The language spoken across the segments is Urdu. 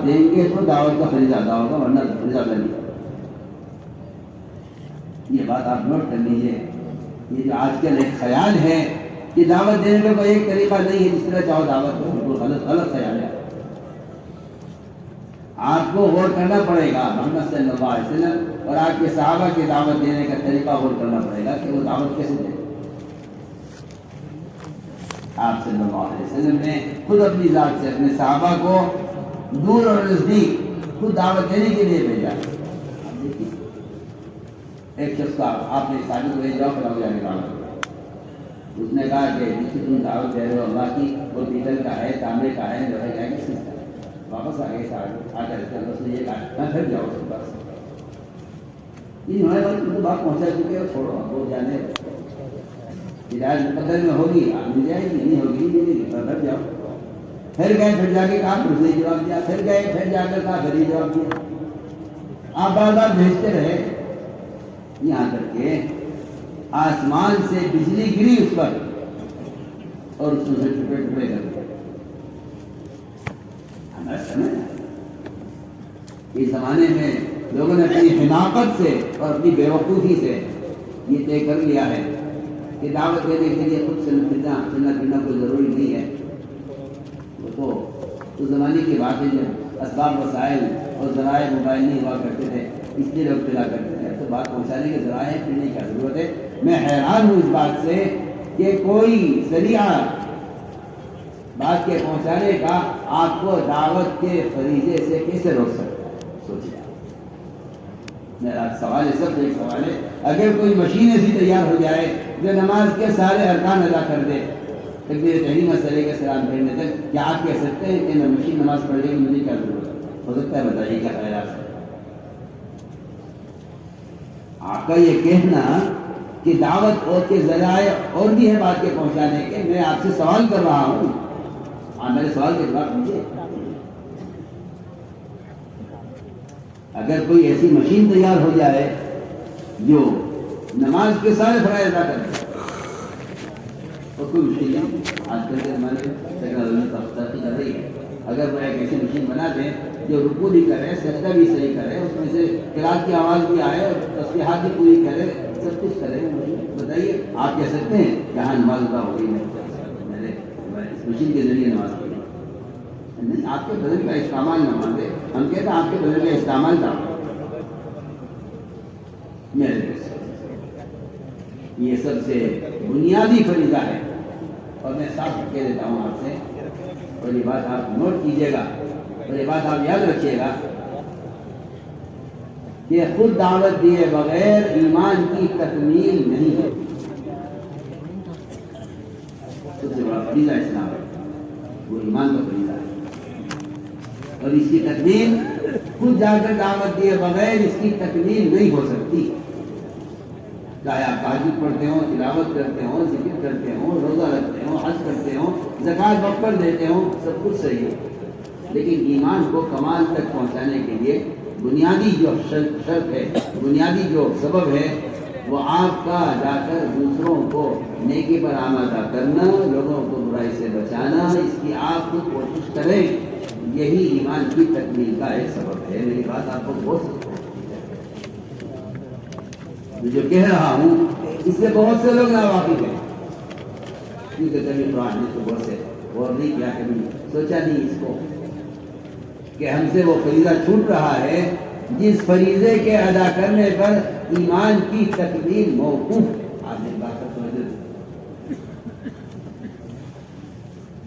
دیں گے تو دعوت کا فریضہ ادا ہوگا، ورنہ فریضہ ادا نہیں ہوگا۔ یہ بات آپ نوٹ کر لیجیے۔ یہ جو آج کل ایک خیال ہے کہ دعوت دینے کا کوئی ایک طریقہ نہیں ہے، جس طرح چاہو دعوت دو، بالکل غلط خیال ہے۔ آپ کو غور کرنا پڑے گا محمد صلی اللہ علیہ وسلم اور آپ کے صحابہ کی دعوت دینے کا طریقہ غور کرنا پڑے گا کہ وہ دعوت کیسے دیں۔ آپ صلی اللہ علیہ وسلم نے خود اپنی ذات سے اپنے صحابہ کو دور اور نزدیک خود دعوت دینے کے لیے بھیجا۔ ایک شخص کا آپ نے ثابت کو بھیج جاؤ فلاں جانے کا، اس نے کہا کہ جس کی تم دعوت دے رہے ہو اللہ کی، وہ پیتل کا ہے، تانبے کا ہے، لوہے کا ہے، کس چیز کا ہے؟ واپس آ گئے آ کر اس نے یہ کہا میں پھر جاؤ اس کے پاس، یہ ہمارے پاس تم بات پہنچا چکے ہو، چھوڑو وہ جانے، ہدایت مقدر میں ہوگی مل جائے گی، نہیں ہوگی نہیں ملے گی، پھر جاؤ۔ پھر گئے، پھر جا کے کہا پھر سے جواب دیا، پھر گئے، پھر جا کر کہا پھر جواب دیا۔ آپ بار بار بھیجتے رہے، یہاں تک کہ آسمان سے بجلی گری اس پر اور اس میں سے ٹکڑے ٹکڑے کر دیا۔ ہمارا سمجھ اس زمانے میں لوگوں نے اپنی حماقت سے اور اپنی بے وقوفی سے یہ طے کر لیا ہے کہ دعوت دینے کے لیے خود چلنا پھرنا کوئی ضروری نہیں ہے۔ وہ تو اس زمانے کی بات ہے جب اسباب وسائل اور ذرائع موبائل نہیں ہوا کرتے تھے، اس لیے لوگ چلا کرتے تھے، تو بات پہنچانے کے ذرائع پھر نہیں کیا ضرورت ہے۔ میں حیران ہوں اس بات سے کہ کوئی ذریعہ بات کے پہنچانے کا آپ کو دعوت کے فریضے سے کیسے روک سکتا ہے؟ سوچیے۔ میرا سوال ہے، سب ایک سوال ہے، اگر کوئی مشین ایسی تیار ہو جائے جو نماز کے سارے ارکان ادا کر دے، تکبیر تحریمہ سے لے کے سلام پھیرنے تک، کیا آپ کہہ سکتے ہیں کہ میں مشین نماز پڑھ لے گی، مجھے کیا ضرورت ہے؟ ہو سکتا ہے؟ بتائیے کیا خیالات ہے آپ کا؟ یہ کہنا کہ دعوت اور کے ذرائع اور بھی ہے بات کے پہنچانے کے، میں آپ سے سوال کر رہا ہوں، آپ میرے سوال کے جواب دیجیے۔ اگر کوئی ایسی مشین تیار ہو جائے جو نماز کے سارے فرائض ادا کرے، اور کوئی مشکل نہیں، آج کل کے زمانے میں ٹیکنالوجی ترقی کر رہی ہے، اگر وہ ایک ایسی مشین بنا دیں جو رکوع بھی کرے، سجدہ بھی صحیح کرے، اس میں سے قرات کی آواز بھی آئے اور تسبیحات بھی پوری کرے، سب کچھ کرے، بتائیے آپ کہہ سکتے ہیں کہ ہاں نماز ادا ہو گئی، میں نے اس مشین کے ذریعے نماز پڑھی؟ نہیں، آپ کے بدن کا استعمال نہ مانگے، ہم کہتے ہیں آپ کے بدن کا استعمال نہ میرے، یہ سب سے بنیادی فریضہ ہے۔ اور میں صاف کہہ دیتا ہوں آپ سے، اور یہ بات آپ نوٹ کیجیے گا اور یہ بات آپ یاد رکھیے گا کہ خود دعوت دیے بغیر ایمان کی تکمیل نہیں ہے۔ سب سے بڑا فریضہ اسلام ہے، وہ ایمان کا فریضہ ہے، اور اس کی تکمیل خود جا کر دعوت دیے بغیر اس کی تکمیل نہیں ہو سکتی۔ چاہے آپ تہجد پڑھتے ہوں، تلاوت کرتے ہوں، ذکر کرتے ہوں، روزہ رکھتے ہوں، حج کرتے ہوں، زکوٰۃ وقت پر دیتے ہوں، سب کچھ صحیح ہے، لیکن ایمان کو کمال تک پہنچانے کے لیے بنیادی جو شرط ہے، بنیادی جو سبب ہے، وہ آپ کا جا کر دوسروں کو نیکی پر آمادہ کرنا، لوگوں کو برائی سے بچانا، اس کی آپ خود کوشش کریں، یہی ایمان کی تکمیل کا ایک سبب ہے۔ میری بات آپ کو بہت سکتی ہے، جو کہہ رہا ہوں اس سے بہت سے لوگ ناواقف ہیں، کیونکہ کبھی قرآن نے تو بہت سے غور نہیں کیا، کبھی سوچا نہیں اس کو کہ ہم سے وہ فریضہ چھوٹ رہا ہے جس فریضے کے ادا کرنے پر ایمان کی تکمیل موقوف ہے۔ آپ نے بات کو سمجھ لیں،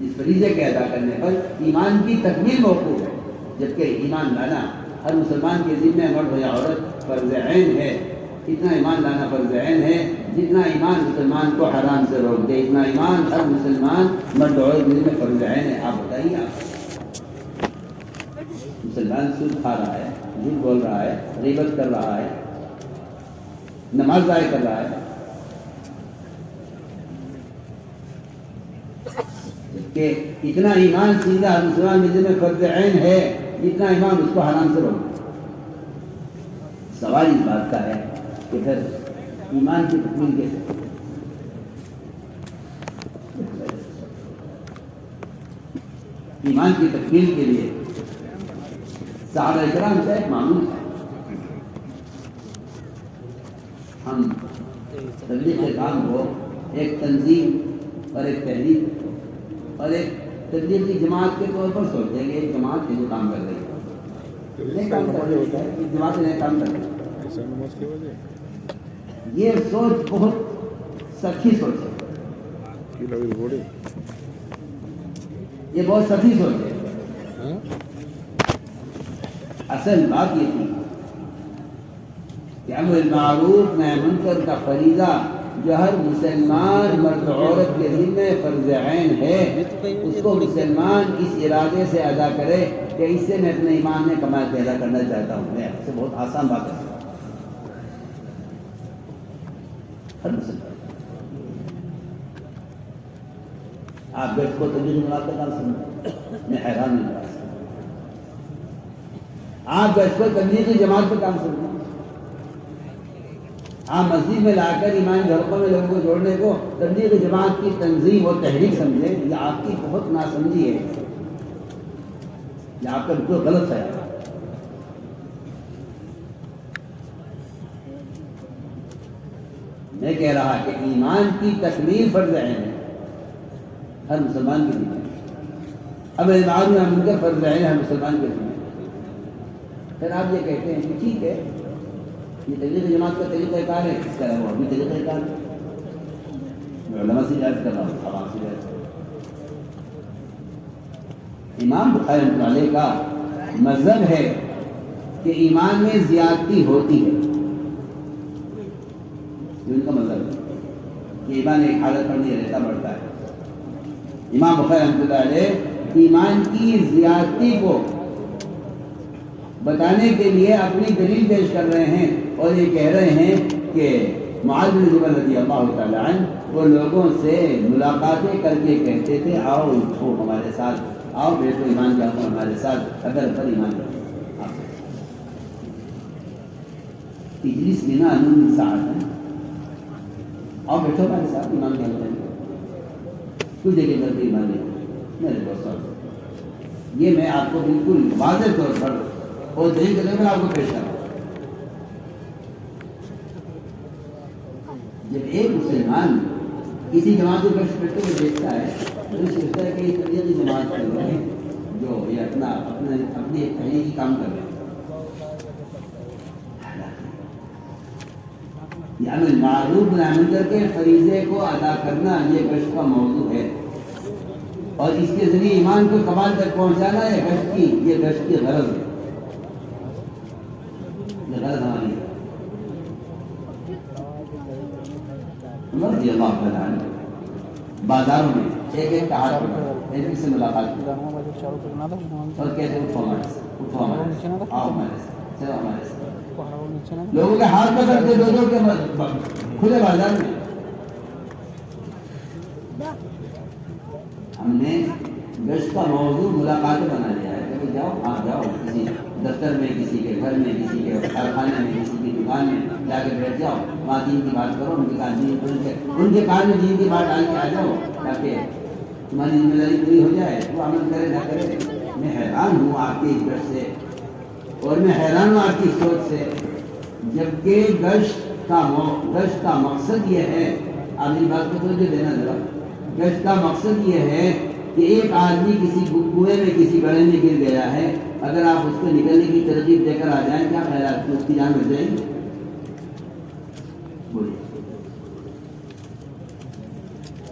جس فریضے کے ادا کرنے پر ایمان کی تکمیل موقوف ہے، جبکہ ایمان لانا ہر مسلمان کے ذمہ مرد ہو یا عورت فرض عین ہے۔ اتنا ایمان لانا فرض عین ہے جتنا ایمان مسلمان کو حرام سے روک دے، اتنا ایمان ہر مسلمان مرد اور عورت میں فرض عین ہے۔ آپ بتائیے، آپ مسلمان سود کھا رہا ہے، جھوٹ بول رہا ہے، غیبت کر رہا ہے، نماز ضائع کر رہا ہے، کہ اتنا ایمان سیدھا ہر مسلمان کے ذمہ فرض عین ہے جتنا ایمان اس کو حرام سے روک دے۔ سوال اس بات کا ہے کہ پھر ایمان کی تکمیل کیسے؟ ایمان کی تکمیل کے لیے صحابہ کرام کا ایک معمول ہے، ہم تبلیغ کے کام کو ایک تنظیم اور ایک تحریک اور ایک تبلیغی جماعت کے طور پر سوچیں گے، ایک جماعت ہے جو کام کر رہی ہے، نہیں کام کر رہی ہے، ایک جماعت نہیں کام کر رہی ہے۔ یہ سوچ بہت سچی سوچ ہے، یہ بہت سچی سوچ ہے۔ اصل بات یہ تھی کہ امر بالمعروف نہی عن المنکر کا فریضہ جو ہر مسلمان مرد عورت کے ذمہ فرض عین ہے، اس کو مسلمان اس ارادے سے ادا کرے کہ اس سے میں اپنے ایمان میں کمال پیدا کرنا چاہتا ہوں۔ میں سے بہت آسان بات ہے، ہر مسلمان آپ بیٹھ کو تبلیغی جماعت کا کام سمجھیں، میں حیران نہیں ہوں۔ آپ بیٹھ کو تبلیغی جماعت کا کام سمجھیں، آپ مسجد میں لا کر ایمان گھروں میں لوگوں کو جوڑنے کو تبلیغ جماعت کی تنظیم اور تحریک سمجھیں، یہ آپ کی بہت ناسمجھی ہے، یہ آپ کا بالکل غلط ہے۔ میں کہہ رہا کہ ایمان کی تکمیل فرض عین ہے ہر مسلمان کے لیے، اب ایمان میں ہم کا فرض عین ہے ہر مسلمان کے لیے۔ پھر آپ یہ کہتے ہیں کہ ٹھیک ہے، یہ تبلیغ جماعت کا طریقہ کار ہے، اس کا وہ بھی طریقہ کار ہے، میں علماء سے یاد کر رہا ہوں، عوام سے یاد کر رہا ہوں۔ امام بخاری رحمۃ اللہ علیہ کا مذہب ہے کہ ایمان میں زیادتی ہوتی ہے، یہ ان کا مذہب ہے کہ ایمان ایک حالت پر نہیں رہتا، بڑھتا ہے۔ امام بخاری رحمۃ اللہ علیہ ایمان کی زیادتی کو بتانے کے لیے اپنی دلیل پیش کر رہے ہیں اور یہ کہہ رہے ہیں کہ معاذ بن جبل رضی اللہ تعالی عنہ وہ لوگوں سے ملاقاتیں کر کے کہتے تھے، آؤ اٹھو ہمارے ساتھ، آؤ بیٹھو ایمان جاؤ ہمارے ساتھ، اگر پر ایمان جاؤ اجلس بنا انون ساعت، آؤ بیٹھو ہمارے ساتھ ایمان جاؤ، کچھ جگہ کر کے ایمان لے میرے دوستوں۔ یہ میں آپ کو بالکل واضح طور پر اور دلیل کے طور پر آپ کو پیش کر رہا ہوں۔ جب ایک مسلمان کسی جماعت کو پیش کرتے ہوئے دیکھتا ہے تو یہ سوچتا ہے کہ یہ تبلیغی جماعت کے لوگ ہیں جو یہ اپنی ایک تحریکی کام کر رہے ہیں۔ یہ امر معروف نہی عن المنکر کے فریضے کو ادا کرنا یہ گشت کا موضوع ہے، اور اس کے ذریعے ایمان کو کمال تک پہنچانا ہے یہ گشت کی غرض ہے، یہ غرض ہماری ہے۔ عمر رضی اللہ تعالیٰ عنہ بازاروں میں ایک ایک کا ہاتھ پکڑا، ایک سے ملاقات کی اور کہتے اٹھو ہمارے ساتھ، اٹھو ہمارے ساتھ، آؤ ہمارے ساتھ، چلو ہمارے ساتھ۔ لوگوں کے ہاتھ پکڑتے دو کے کھلے بازار میں۔ ہم نے گشت کا موضوع ملاقاتیں بنا لیا ہے کہ جاؤ، ہاں جاؤ، کسی دفتر میں، کسی کے گھر میں، کسی کے کارخانے میں، کسی کی دکان میں جا کے بیٹھ جاؤ، وہاں دین کی بات کرو، ان کے کان میں دین کی بات ڈال کے آ جاؤ تاکہ تمہاری ذمہ داری پوری ہو جائے، وہ عمل کرے نہ کرے۔ میں حیران ہوں آپ کی اس گشت سے، اور میں حیران ہوں آپ کی سوچ سے، جبکہ گشت کا مقصد یہ ہے، آپ میری بات کو توجہ دینا ذرا، گشت کا مقصد یہ ہے کہ ایک آدمی کسی کنویں میں، کسی گڑھے میں گر گیا ہے، اگر آپ اس کو نکلنے کی ترغیب دے کر آ جائیں، کیا خیالات اس کی جان بچ جائے گی؟ بولیے،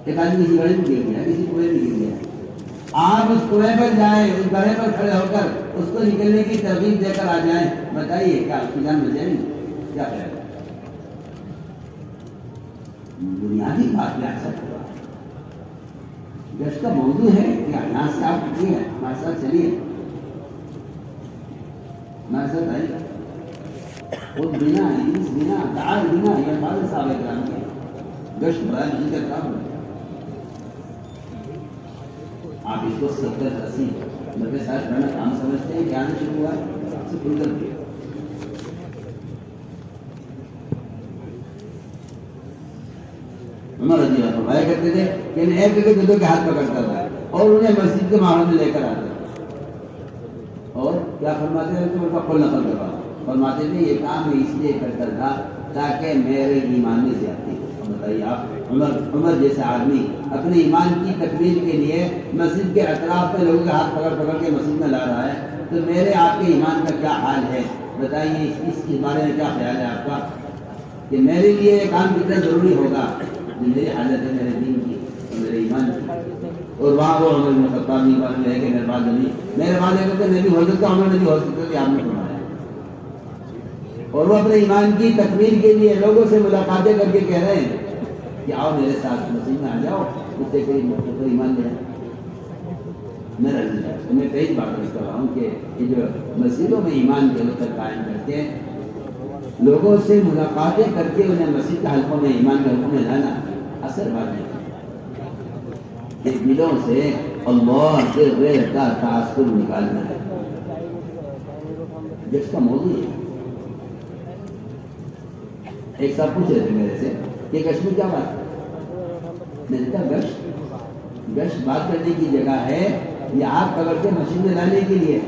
ایک آدمی کسی گڑھے میں گر گیا، کسی کنویں میں گر گیا، آپ اس کنویں پر جائیں، اس گڑھے پر کھڑے ہو کر اس کو نکلنے کی ترغیب دے کر آ جائیں، بتائیے کیا اس کی جان بچ جائے گی؟ کیا خیال ہے؟ بنیادی بات کیا ہے؟ گشت کا موضوع ہے کہ یہاں سے آپ اٹھیے، ہمارے ساتھ چلیے، ہمارے ساتھ آئیے، خود بنا اس بنا دار بنا، یہ بات صاحب کرام کے گشت بڑا نہیں کرتا ہوں۔ آپ اس کو 70-80 90 سال پہلے کام سمجھتے ہیں، کیا نہیں شروع ہوا ہے سے کھل کر کے۔ عمر رضی اللہ فرمایا کرتے تھے کہ میں ایک دو کے ہاتھ پکڑتا تھا اور انہیں مسجد کے ماحول میں لے کر آتا تھا، اور کیا فرماتے تھے؟ تو ان کا قول نقل کروا. فرماتے تھے یہ کام میں اس لیے کرتا تھا تاکہ میرے ایمان میں زیادتی ہو. بتائیے آپ، عمر جیسے آدمی اپنے ایمان کی تکمیل کے لیے مسجد کے اطراف میں لوگوں کے ہاتھ پکڑ پکڑ کے مسجد میں لا رہا ہے، تو میرے آپ کے ایمان کا کیا حال ہے؟ بتائیے اس کے بارے میں کیا خیال ہے آپ کا کہ میرے لیے یہ کام کتنا ضروری ہوگا جو میری حالت ہے میرے دین کی اور میرے ایمان کی. اور وہاں وہ عمر بن خطاب نہیں بات لے کے میرے بات نہیں، میرے بات یہ کہتے نہیں ہو سکتا، عمر نہیں ہو سکتا کہ آپ نے فرمایا. اور وہ اپنے ایمان کی تکمیل کے لیے لوگوں سے ملاقاتیں کر کے کہہ رہے ہیں کہ آؤ میرے ساتھ مسجد میں آ جاؤ، اس سے کوئی ایمان لے. میرا میں کئی بار کر رہا ہوں کہ یہ جو مسجدوں میں ایمان کے لوگ قائم کر کے لوگوں سے ملاقاتیں کر کے انہیں مسجد کے حلقوں میں ایمان کے حلقوں میں لانا اثر بات نہیں کہ دلوں سے اللہ کے غیر کا تعصب نکالنا ہے جس کا موضوع ہے. ایک صاحب پوچھ رہے تھے میرے سے کہ کشمیر کیا بات ہے؟ میں نے کہا گشت بات کرنے کی جگہ ہے یا آپ پکڑ کے مسجد میں لانے کے لیے؟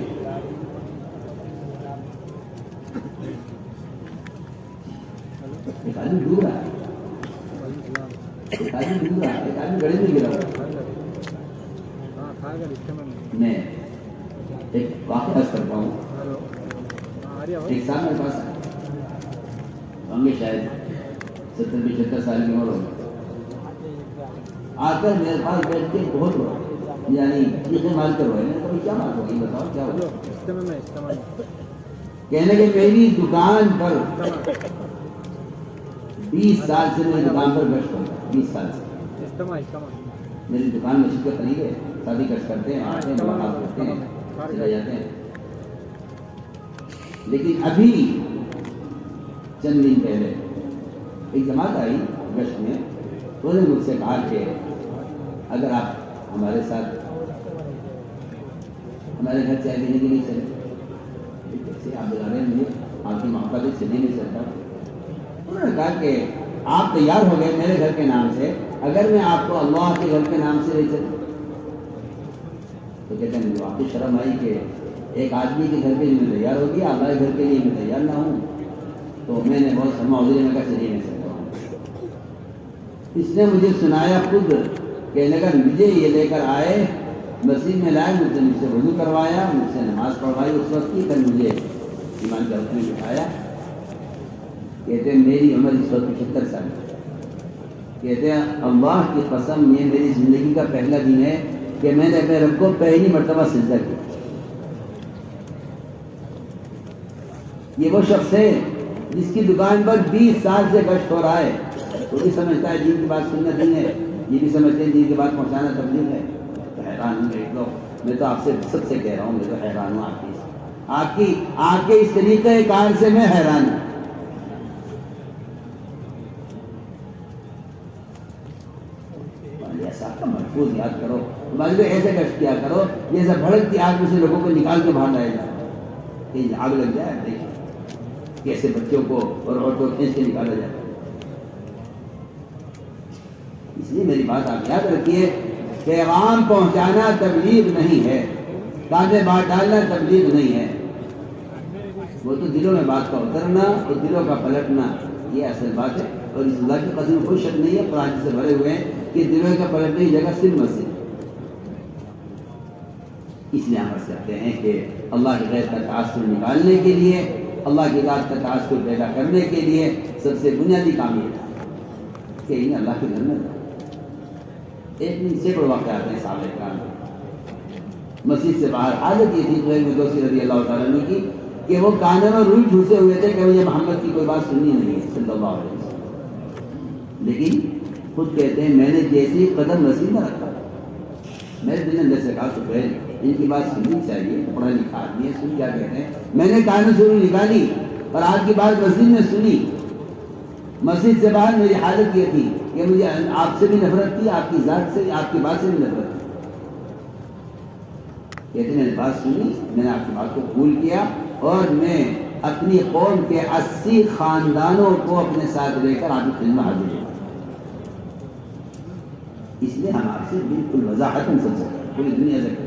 ایک آدمی ڈوب رہا ہے، ایک آدمی ڈوب رہا ہے، ایک آدمی گڑے میں گرا ہوا. میں ایک واقعہ کرتا ہوں. ایک سال میرے پاس ہوں گے شاید 70-75 سال کی عمر ہوگی، آ کر میرے پاس بیٹھ کے بہت ہوا یعنی یہ مال کر رہے ہیں. کبھی کیا بات ہوگی بتاؤ کیا ہوا؟ کہنے کہ میری دکان پر 20 سال سے میری دکان پر گشت ہوتا ہے. 20 سال سے میری دکان مسجد کے قریب ہے، شادی گشت کرتے ہیں، آتے ہیں، ملاقات کرتے ہیں، چلے جاتے ہیں. لیکن ابھی چند دن پہلے ایک جماعت آئی گشت میں، انہوں نے مجھ سے کہا کہ اگر آپ ہمارے ساتھ ہمارے گھر چائے پینے کے لیے چلے. کیسے آپ بلا رہے ہیں مجھے؟ آپ کی محبت سے چلی نہیں چلتا. انہوں نے کہا کہ آپ تیار ہو گئے میرے گھر کے نام سے، اگر میں آپ کو اللہ کے گھر کے نام سے لے چلوں تو کہتے ہیں مجھے آپ کو شرم آئی کہ ایک آدمی کے گھر کے لیے میں تیار ہو گیا، اللہ کے گھر کے لیے میں تیار نہ ہوں. تو میں نے بہت سما حضور میں کہا چلیے میں چلتا ہوں. اس نے مجھے سنایا خود کہ اگر مجھے یہ لے کر آئے مسجد میں لائے، مجھ سے وضو کروایا، مجھ سے نماز پڑھوائی اس وقت کی، پھر مجھے ایمان کے حق میں بٹھایا. کہتے ہیں میری عمر اس وقت 75 سال ہے. کہتے ہیں اللہ کی قسم یہ میری زندگی کا پہلا دن ہے کہ میں نے اپنے رب کو پہلی مرتبہ سجدہ کیا. یہ وہ شخص ہے جس کی دکان پر 20 سال سے گشت ہو رہا ہے. وہ بھی سمجھتا ہے دین کی بات سننا دین ہے، یہ بھی سمجھتے ہیں دین کی بات پہنچانا تبلیغ ہے. تو حیران ہوں ایک لوگ، میں تو آپ سے سب سے کہہ رہا ہوں، میں تو حیران ہوں آپ کے اس طریقہ کار سے میں حیران ہوں. صاحب کا محفوظ یاد کرو، ہمارے لیے ایسے گشت کیا کرو جیسے بھڑکتی آگ میں سے لوگوں کو نکال کے باہر لایا جائے. کہ آگ لگ جائے، دیکھیں کیسے بچوں کو اور عورتوں کو کھینچ کے نکالا جاتا ہے. اس لیے میری بات آپ یاد رکھیے، پیغام پہنچانا تبلیغ نہیں ہے، کاندھے بات ڈالنا تبلیغ نہیں ہے. وہ تو دلوں میں بات کا اترنا اور دلوں کا پلٹنا، یہ اصل بات ہے. اور اس اللہ کی قسم کوئی شک نہیں ہے، قرآن سے بھرے ہوئے ہیں کہ دلوں کا پلٹنے کی جگہ صرف مسجد. اس لیے ہم عرض کرتے ہیں کہ اللہ کے غیر کا تعصب نکالنے کے لیے، اللہ کی ذات کا تعصب پیدا کرنے کے لیے سب سے بنیادی کام یہ تھا کہ انہیں اللہ کے گھر میں ایک دن سینکڑوں واقعات ہیں صحابہ کرام مسجد سے باہر. حالت یہ تھی سہیل بن دوسی رضی اللہ تعالیٰ عنہ کی کہ وہ کانوں میں روئی ٹھوسے ہوئے تھے کہ مجھے محمد کی کوئی بات سننی نہیں ہے صلی اللہ علیہ وسلم. لیکن خود کہتے ہیں میں نے جیسے قدم مسجد میں رکھا میرے دل نے اندر سے کہا تو ان کی بات سننی چاہیے، پڑھا لکھا آدمی ہے، سن کیا کہتے ہیں. میں نے کانوں سے روئی نکالی اور آج کی بات مسجد میں سنی. مسجد سے باہر میری حالت یہ تھی کہ مجھے آپ سے بھی نفرت تھی، آپ کی ذات سے، آپ کی بات سے بھی نفرت تھی. کہتے میں نے بات سنی، میں نے آپ کی بات کو قبول کیا اور میں اپنی قوم کے 80 خاندانوں کو اپنے ساتھ لے کر آپ کی خدمت حاضر ہوں. اس لیے ہم آپ سے بالکل وضاحت سب سے پوری دنیا سے